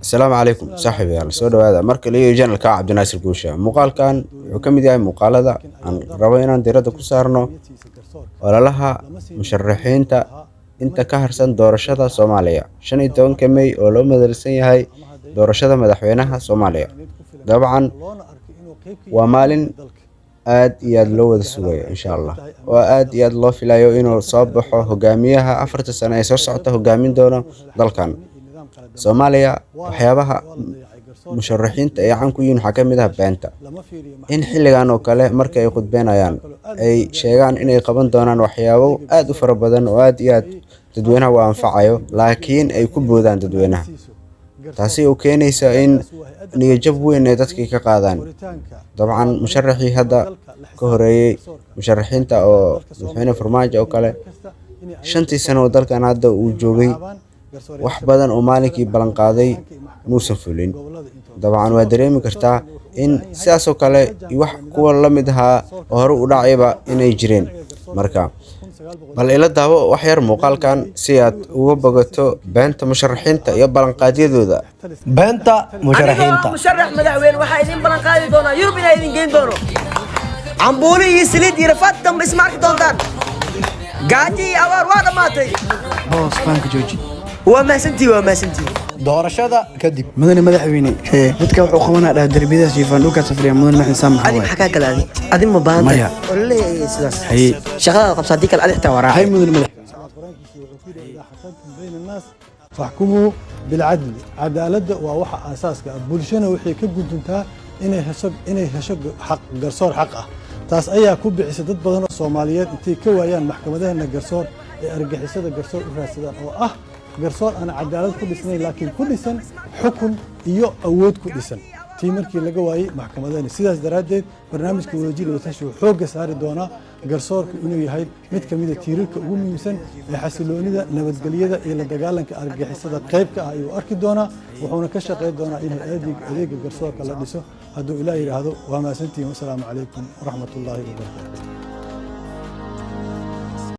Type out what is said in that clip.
السلام عليكم صاحبي يلا soo dhawaada marka la yeeyo channelka Cabdinaasir Guusha muuqaalkan wuxuu ka mid yahay muuqaalada aan rabo inaan diiradda ku saarno ololaha musharaxiinta inta ka harsan doorashada Soomaaliya 15 May oo loo madalsan yahay doorashada madaxweynaha Soomaaliya dabcan waa maalin aad iyo aad loo wada sugayo insha Allah oo aad iyo aad loo filayo inuu soo baxo hogaamiyaha 4 sano ee soo socota hogaamin doona dalkan Soomaaliya waxyaabaha musharaxiinta ay caan ku yihiin waxaa ka mid ah beenta in xilligan oo kale marka ay khudbeynayaan ay sheegaan inay qaban doonaan waxyaabo aad u fara badan oo aad iyo aad dadweynaha u anfacayo laakiin ay ku boodaan dadweynaha taasi oo keenaysa in niyad-jab weyn ay dadkii ka qaadaan dabcan musharaxii hadda ka horeeyay musharaxiinta oo madaxweyne Farmaajo oo kale 5 sano oo dalkan hadda uu joogay wax badan oo maalinkii balan qaaday muusan fulin dabcan waa dareemi kartaa in sidaas oo kale wax kuwa la mid ah oo hore u dhacayba inay jireen marka bal ila daawo wax yar muuqaalkan si aad uga bogato beenta musharaxiinta iyo balan qaadyadooda beenta musharaxiinta musharax madaxweyne waxa idin balan qaadi doona Yurub inay idin geyn doono cambuuli iyo saliid iyo rafaad dambe ismaarki doontaan gaaji awaar waa dhamaatay boos fanka jooji وما سنتي doorashada kadib مدن مدحويني dadka wuxuu qabanaa dhaa darbiyada siifan dhulka safriya mudan maxay saamaxay ادي حكا كلادي ادي ما بان ولا سداس هي شغله قبصه ديك الادي حتى وراه هاي مدن مدح بين الناس فاحكموا بالعدل عدالة ووحى أساس بولشنا وحي كجودنتها إنه هشق حق قرصور حقه تاس أيها كوب عسدت بدن الصوماليات انتي كوايان محكمة ده إن قرصور أرجع حسد قرصور إفراسدان أو قرصور أنا عدالة كل سنة لكن كل سنة حكم إيو أود كل سنة تيمركي لقواي محكمة ده سيداس درادة برنامج كوجيل وتشو حوج سعر دونا قرصور إنه يهاي متكمل تيرك ومسن يحسلوني ده نبت قلية ده إلى دجالن كأرجع حسد قيب كأيو أركض دونا وحنا كشق دونا إنه أديك قرصور كلا بسه هذا إلهي هذا وما سنتي والسلام عليكم ورحمة الله وبركاته.